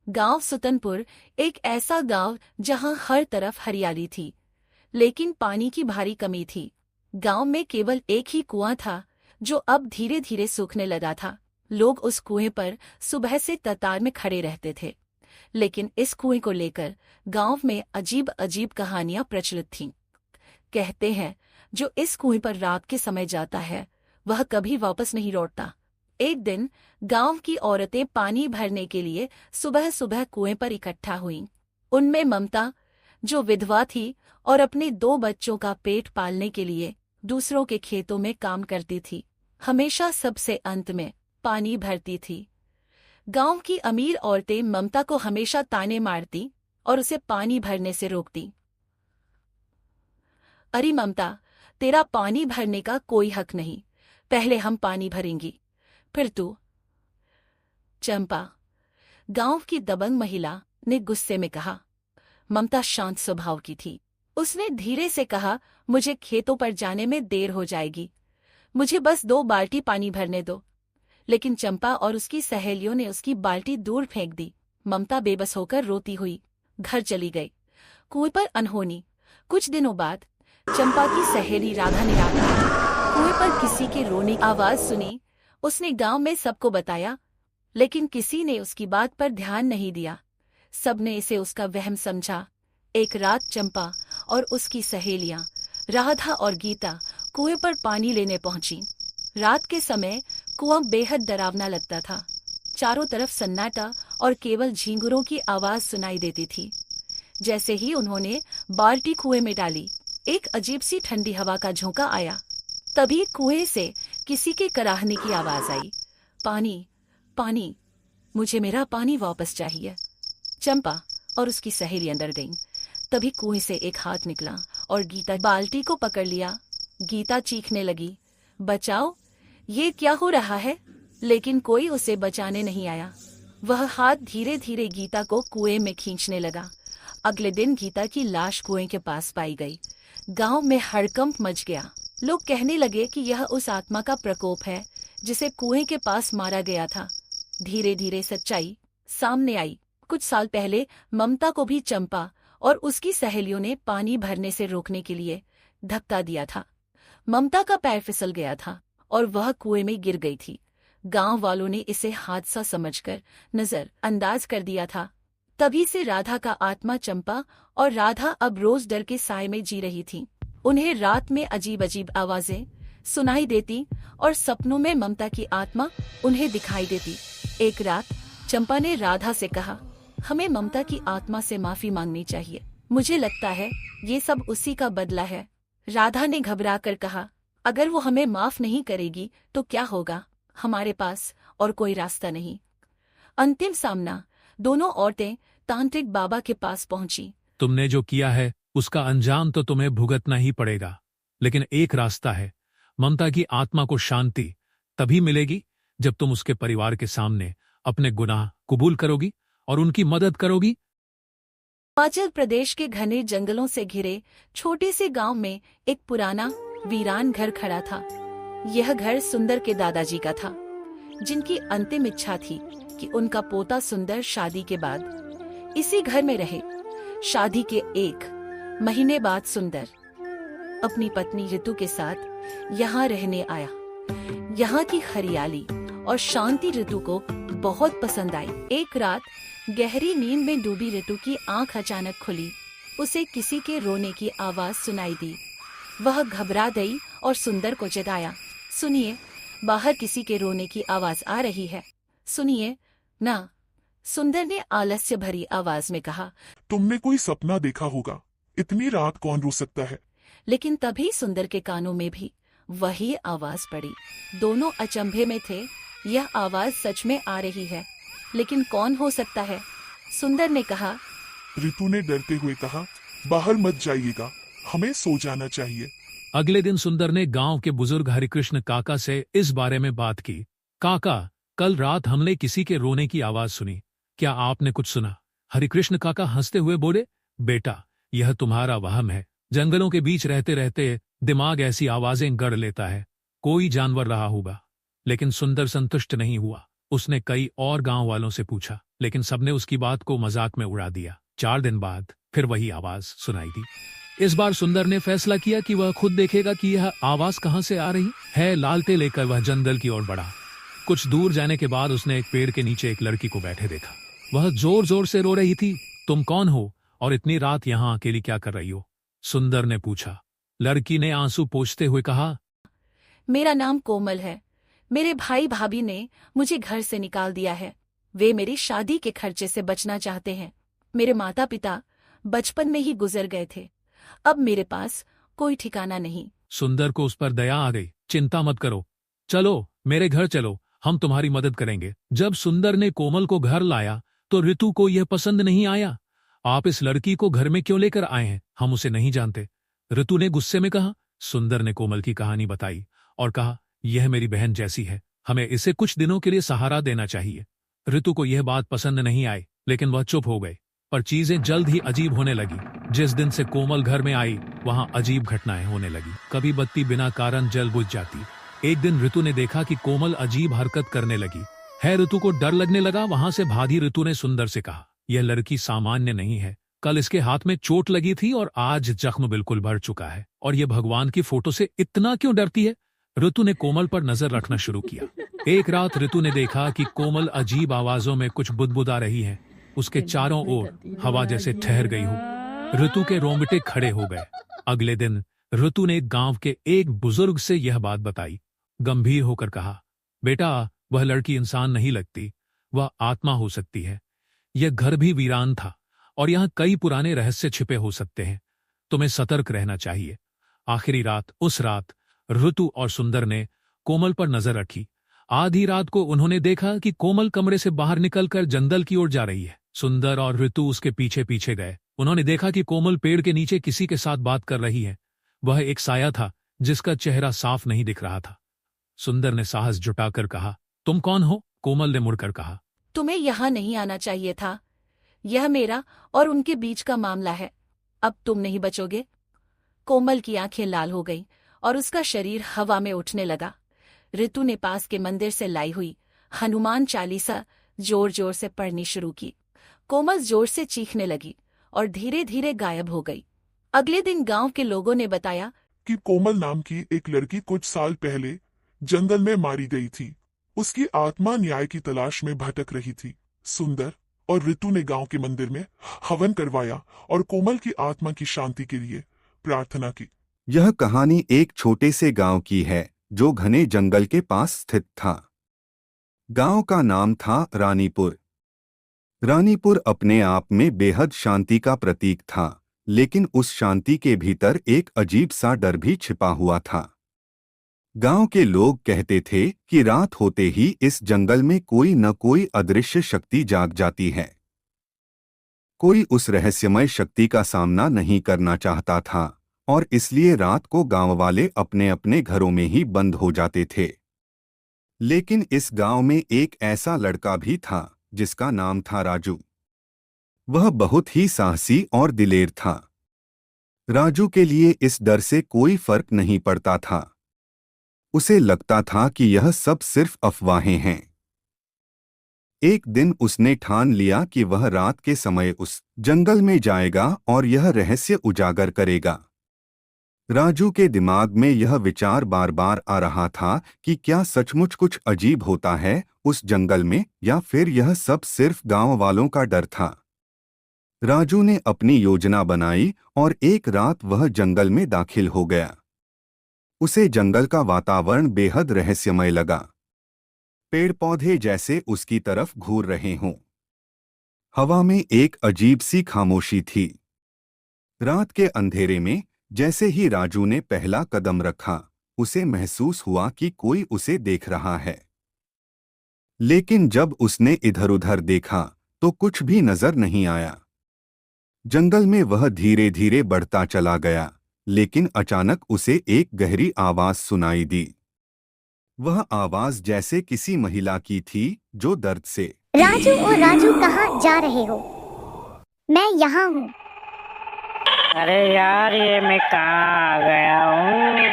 गांव सुतनपुर एक ऐसा गांव जहां हर तरफ हरियाली थी, लेकिन पानी की भारी कमी थी। गांव में केवल एक ही कुआं था, जो अब धीरे धीरे सूखने लगा था। लोग उस कुएं पर सुबह से कतार में खड़े रहते थे, लेकिन इस कुएं को लेकर गांव में अजीब अजीब कहानियां प्रचलित थीं। कहते हैं, जो इस कुएं पर रात के समय जाता है, वह कभी वापस नहीं लौटता। एक दिन गांव की औरतें पानी भरने के लिए सुबह सुबह कुएं पर इकट्ठा हुईं। उनमें ममता, जो विधवा थी और अपने 2 बच्चों का पेट पालने के लिए दूसरों के खेतों में काम करती थी, हमेशा सबसे अंत में पानी भरती थी। गांव की अमीर औरतें ममता को हमेशा ताने मारती और उसे पानी भरने से रोकती। अरे ममता, तेरा पानी भरने का कोई हक नहीं। पहले हम पानी भरेंगी, फिर तू। चंपा, गांव की दबंग महिला ने गुस्से में कहा। ममता शांत स्वभाव की थी। उसने धीरे से कहा, मुझे खेतों पर जाने में देर हो जाएगी, मुझे बस 2 बाल्टी पानी भरने दो। लेकिन चंपा और उसकी सहेलियों ने उसकी बाल्टी दूर फेंक दी। ममता बेबस होकर रोती हुई घर चली गई। कुएं पर अनहोनी। कुछ दिनों बाद चंपा की सहेली राधा ने आकर कुएं पर किसी के रोने की आवाज सुनी। उसने गांव में सबको बताया, लेकिन किसी ने उसकी बात पर ध्यान नहीं दिया। सबने इसे उसका वहम समझा। एक रात चंपा और उसकी सहेलियां राधा और गीता कुएं पर पानी लेने पहुंची। रात के समय कुआं बेहद डरावना लगता था। चारों तरफ सन्नाटा और केवल झींगुरों की आवाज सुनाई देती थी। जैसे ही उन्होंने बाल्टी कुएं में डाली, एक अजीब सी ठंडी हवा का झोंका आया। तभी कुएं से किसी के कराहने की आवाज आई, पानी, पानी, मुझे मेरा पानी वापस चाहिए। चंपा और उसकी सहेली अंदर गईं। तभी कुएं से एक हाथ निकला और गीता बाल्टी को पकड़ लिया। गीता चीखने लगी, बचाओ, ये क्या हो रहा है? लेकिन कोई उसे बचाने नहीं आया। वह हाथ धीरे धीरे गीता को कुएं में खींचने लगा। अगले दिन गीता की लाश कुएं के पास पाई गई। गांव में हड़कंप मच गया। लोग कहने लगे कि यह उस आत्मा का प्रकोप है जिसे कुएं के पास मारा गया था। धीरे धीरे सच्चाई सामने आई। कुछ साल पहले ममता को भी चंपा और उसकी सहेलियों ने पानी भरने से रोकने के लिए धक्का दिया था। ममता का पैर फिसल गया था और वह कुएं में गिर गई थी। गांव वालों ने इसे हादसा समझकर नजरअंदाज कर दिया था। तभी से राधा का आत्मा चंपा और राधा अब रोज डर के साए में जी रही थीं। उन्हें रात में अजीब अजीब आवाजें सुनाई देती और सपनों में ममता की आत्मा उन्हें दिखाई देती। एक रात चंपा ने राधा से कहा, हमें ममता की आत्मा से माफी मांगनी चाहिए। मुझे लगता है ये सब उसी का बदला है। राधा ने घबराकर कहा, अगर वो हमें माफ नहीं करेगी तो क्या होगा? हमारे पास और कोई रास्ता नहीं। अंतिम सामना। दोनों औरतें तांत्रिक बाबा के पास पहुंची। तुमने जो किया है उसका अंजाम तो तुम्हें भुगतना ही पड़ेगा, लेकिन एक रास्ता है। ममता की आत्मा को शांति तभी मिलेगी जब तुम उसके परिवार के सामने अपने गुनाह कबूल करोगी और उनकी मदद करोगी। हिमाचल प्रदेश के घने जंगलों से घिरे छोटे से गांव में एक पुराना वीरान घर खड़ा था। यह घर सुंदर के दादाजी का था, जिनकी अंतिम इच्छा थी कि उनका पोता सुंदर शादी के बाद इसी घर में रहे। शादी के 1 महीने बाद सुंदर अपनी पत्नी ऋतु के साथ यहाँ रहने आया। यहाँ की हरियाली और शांति ऋतु को बहुत पसंद आई। एक रात गहरी नींद में डूबी ऋतु की आंख अचानक खुली। उसे किसी के रोने की आवाज सुनाई दी। वह घबरा गई और सुंदर को जगाया। सुनिए, बाहर किसी के रोने की आवाज आ रही है, सुनिए ना। सुंदर ने आलस्य भरी आवाज में कहा, तुमने कोई सपना देखा होगा, इतनी रात कौन रो सकता है? लेकिन तभी सुंदर के कानों में भी वही आवाज पड़ी। दोनों अचंभे में थे। यह आवाज सच में आ रही है, लेकिन कौन हो सकता है? सुंदर ने कहा। ऋतु ने डरते हुए कहा, बाहर मत जाइएगा, हमें सो जाना चाहिए। अगले दिन सुंदर ने गांव के बुजुर्ग हरिकृष्ण काका से इस बारे में बात की। काका, कल रात हमने किसी के रोने की आवाज सुनी, क्या आपने कुछ सुना? हरिकृष्ण काका हंसते हुए बोले, बेटा, यह तुम्हारा वहम है। जंगलों के बीच रहते रहते दिमाग ऐसी आवाजें गढ़ लेता है। कोई जानवर रहा होगा। लेकिन सुंदर संतुष्ट नहीं हुआ। उसने कई और गांव वालों से पूछा, लेकिन सबने उसकी बात को मजाक में उड़ा दिया। 4 दिन बाद फिर वही आवाज सुनाई दी। इस बार सुंदर ने फैसला किया कि वह खुद देखेगा कि यह आवाज कहां से आ रही है। लालटेन लेकर वह जंगल की ओर बढ़ा। कुछ दूर जाने के बाद उसने एक पेड़ के नीचे एक लड़की को बैठे देखा। वह जोर जोर से रो रही थी। तुम कौन हो और इतनी रात यहां अकेली क्या कर रही हो? सुंदर ने पूछा। लड़की ने आंसू पोंछते हुए कहा, मेरा नाम कोमल है। मेरे भाई भाभी ने मुझे घर से निकाल दिया है। वे मेरी शादी के खर्चे से बचना चाहते हैं। मेरे माता पिता बचपन में ही गुजर गए थे। अब मेरे पास कोई ठिकाना नहीं। सुंदर को उस पर दया आ गई। चिंता मत करो, चलो मेरे घर चलो, हम तुम्हारी मदद करेंगे। जब सुंदर ने कोमल को घर लाया तो ऋतु को यह पसंद नहीं आया। आप इस लड़की को घर में क्यों लेकर आए हैं? हम उसे नहीं जानते, ऋतु ने गुस्से में कहा। सुंदर ने कोमल की कहानी बताई और कहा, यह मेरी बहन जैसी है, हमें इसे कुछ दिनों के लिए सहारा देना चाहिए। ऋतु को यह बात पसंद नहीं आई, लेकिन वह चुप हो गई। पर चीजें जल्द ही अजीब होने लगी। जिस दिन से कोमल घर में आई वहां अजीब घटनाएं होने लगी। कभी बत्ती बिना कारण जल बुझ जाती। एक दिन ऋतु ने देखा कि कोमल अजीब हरकत करने लगी है। ऋतु को डर लगने लगा। वहां से भागी ऋतु ने सुंदर से कहा, यह लड़की सामान्य नहीं है। कल इसके हाथ में चोट लगी थी और आज जख्म बिल्कुल भर चुका है। और यह भगवान की फोटो से इतना क्यों डरती है? ऋतु ने कोमल पर नजर रखना शुरू किया। एक रात ऋतु ने देखा कि कोमल अजीब आवाजों में कुछ बुदबुदा रही है। उसके चारों ओर हवा जैसे ठहर गई हो। ऋतु के रोंगटे खड़े हो गए। अगले दिन ऋतु ने गांव के एक बुजुर्ग से यह बात बताई। गंभीर होकर कहा, बेटा, वह लड़की इंसान नहीं लगती, वह आत्मा हो सकती है। यह घर भी वीरान था और यहाँ कई पुराने रहस्य छिपे हो सकते हैं। तुम्हें सतर्क रहना चाहिए। आखिरी रात, उस रात ऋतु और सुंदर ने कोमल पर नजर रखी। आधी रात को उन्होंने देखा कि कोमल कमरे से बाहर निकलकर जंगल की ओर जा रही है। सुंदर और ऋतु उसके पीछे पीछे गए। उन्होंने देखा कि कोमल पेड़ के नीचे किसी के साथ बात कर रही है। वह एक साया था जिसका चेहरा साफ नहीं दिख रहा था। सुंदर ने साहस जुटाकर कहा, तुम कौन हो? कोमल ने मुड़कर कहा, तुम्हें यहाँ नहीं आना चाहिए था। यह मेरा और उनके बीच का मामला है। अब तुम नहीं बचोगे। कोमल की आंखें लाल हो गईं और उसका शरीर हवा में उठने लगा। ऋतु ने पास के मंदिर से लाई हुई हनुमान चालीसा जोर जोर से पढ़नी शुरू की। कोमल जोर से चीखने लगी और धीरे धीरे गायब हो गई। अगले दिन गांव के लोगों ने बताया कि कोमल नाम की एक लड़की कुछ साल पहले जंगल में मारी गई थी। उसकी आत्मा न्याय की तलाश में भटक रही थी। सुंदर और ऋतु ने गांव के मंदिर में हवन करवाया और कोमल की आत्मा की शांति के लिए प्रार्थना की। यह कहानी एक छोटे से गांव की है जो घने जंगल के पास स्थित था। गांव का नाम था रानीपुर। रानीपुर अपने आप में बेहद शांति का प्रतीक था, लेकिन उस शांति के भीतर एक अजीब सा डर भी छिपा हुआ था। गांव के लोग कहते थे कि रात होते ही इस जंगल में कोई न कोई अदृश्य शक्ति जाग जाती है। कोई उस रहस्यमय शक्ति का सामना नहीं करना चाहता था और इसलिए रात को गांव वाले अपने अपने घरों में ही बंद हो जाते थे। लेकिन इस गांव में एक ऐसा लड़का भी था जिसका नाम था राजू। वह बहुत ही साहसी और दिलेर था। राजू के लिए इस डर से कोई फर्क नहीं पड़ता था। उसे लगता था कि यह सब सिर्फ अफवाहें हैं। एक दिन उसने ठान लिया कि वह रात के समय उस जंगल में जाएगा और यह रहस्य उजागर करेगा। राजू के दिमाग में यह विचार बार बार आ रहा था कि क्या सचमुच कुछ अजीब होता है उस जंगल में, या फिर यह सब सिर्फ गांव वालों का डर था। राजू ने अपनी योजना बनाई और एक रात वह जंगल में दाखिल हो गया। उसे जंगल का वातावरण बेहद रहस्यमय लगा। पेड़ पौधे जैसे उसकी तरफ घूर रहे हों। हवा में एक अजीब सी खामोशी थी। रात के अंधेरे में जैसे ही राजू ने पहला कदम रखा, उसे महसूस हुआ कि कोई उसे देख रहा है। लेकिन जब उसने इधर उधर देखा तो कुछ भी नजर नहीं आया। जंगल में वह धीरे धीरे बढ़ता चला गया, लेकिन अचानक उसे एक गहरी आवाज सुनाई दी। वह आवाज जैसे किसी महिला की थी जो दर्द से, राजू ओ राजू, कहाँ जा रहे हो? मैं यहाँ हूँ। अरे यार, ये मैं कहाँ आ गया हूँ?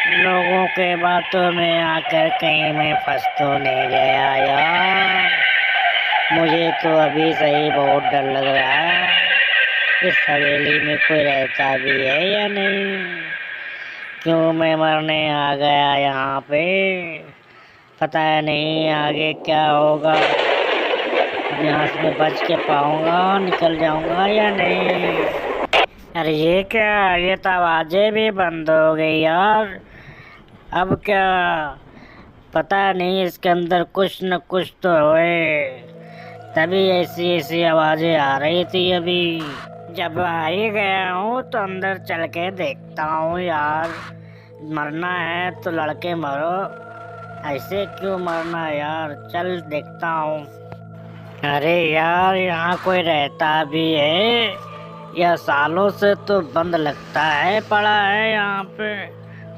लोगों के बातों में आकर कहीं मैं फंस तो नहीं गया यार। मुझे तो अभी से ही बहुत डर लग रहा है। इस हवेली में कोई रहता भी है या नहीं? क्यों मैं मरने आ गया यहाँ पे? पता नहीं आगे क्या होगा। अब यहाँ से मैं बच के पाऊंगा, निकल जाऊंगा या नहीं? अरे ये क्या, ये तो आवाजें भी बंद हो गई यार। अब क्या? पता नहीं, इसके अंदर कुछ न कुछ तो है, तभी ऐसी ऐसी आवाजें आ रही थी अभी। जब आ ही गया हूँ तो अंदर चल के देखता हूँ यार। मरना है तो लड़के मरो, ऐसे क्यों मरना यार? चल देखता हूँ। अरे यार, यहाँ कोई रहता भी है या सालों से तो बंद लगता है पड़ा है यहाँ पे?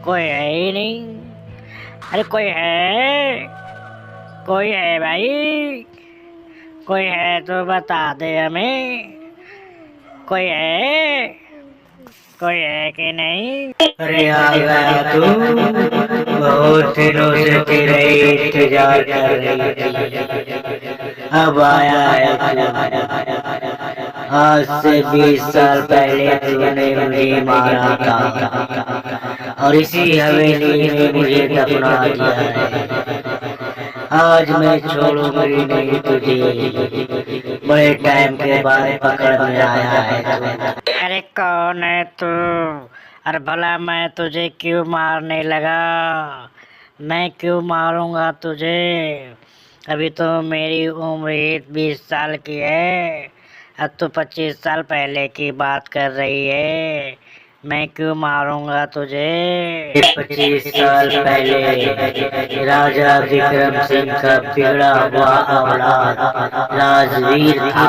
कोई है ही नहीं। अरे कोई है? कोई है भाई? कोई है तो बता दे हमें। कोई है? कोई है कि नहीं? अरे आ गया तू। बहुत दिनों से तेरा इंतजार कर रही थी, अब आया है तू। आज से 20 साल पहले तूने मुझे मारा था और इसी हवेली में मुझे दफना दिया है। आज मैं छोड़ूंगी नहीं तुझे। बड़े टाइम के बाद पकड़ में आया है तू। अरे कौन है तू? अरे भला मैं तुझे क्यों मारने लगा? मैं क्यों मारूंगा तुझे? अभी तो मेरी उम्र ही 20 साल की है। अब तो 25 साल पहले की बात कर रही है। मैं क्यों मारूंगा तुझे? 25 साल पहले राजा विक्रम सिंह का बिगड़ा हुआ औलाद राजवीर था,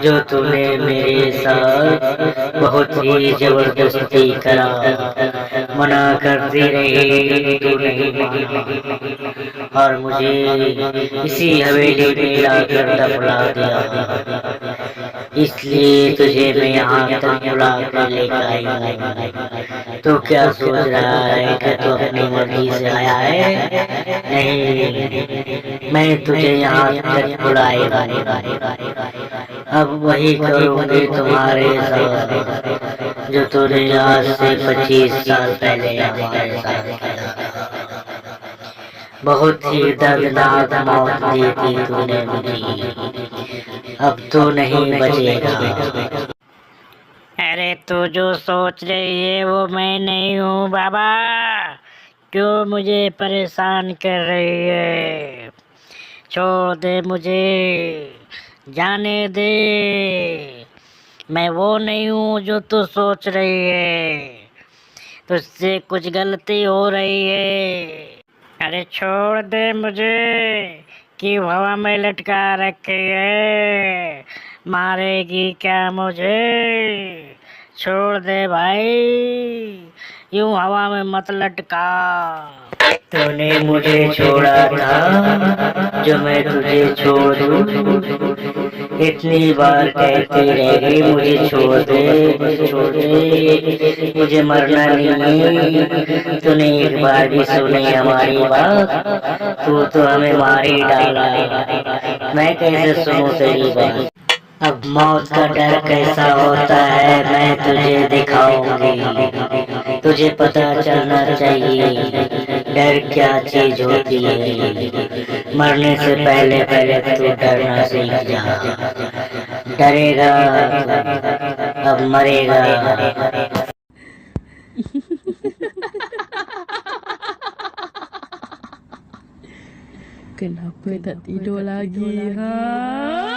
जो तूने मेरे साथ बहुत ही जबरदस्ती करा। मना करती रही, तू नहीं माना और मुझे इसी हवेली में लाकर दफना दिया। इसलिए तुझे मैं यहाँ तक बुला कर लेकर आई हूँ। तो क्या सोच रहा है कि तू अपनी मर्जी से आया है? नहीं, मैं तुझे यहाँ तक बुलाएगा। अब वही करूँगी तुम्हारे साथ जो तूने आज से 25 साल पहले हमारे साथ किया। बहुत ही दर्दनाक मौत दी थी तूने मुझे, अब तो नहीं बचेगा। अरे तू जो सोच रही है वो मैं नहीं हूँ बाबा। क्यों मुझे परेशान कर रही है? छोड़ दे मुझे, जाने दे। मैं वो नहीं हूँ जो तू सोच रही है। तुझसे कुछ गलती हो रही है। अरे छोड़ दे मुझे, क्यों हवा में लटका रखी है? मारेगी क्या मुझे? छोड़ दे भाई, यूं हवा में मत लटका। तूने मुझे छोड़ा था जो मैं तुझे छोड़ दूं। इतनी बार कहती रहेगी मुझे छोड़ दे, छोड़ दे, मुझे मरना नहीं है। तूने एक बार भी सुनी हमारी बात? तू तो हमें मार ही डाला। मैं कैसे सुनूं तेरी बात? अब मौत का डर कैसा होता है मैं तुझे दिखाऊंगी। तुझे पता चलना चाहिए डर क्या चीज होती है। मरने से पहले पहले तू डरना सीख जा। डरेगा अब मरेगा। Kenapa tak tidur lagi, ha?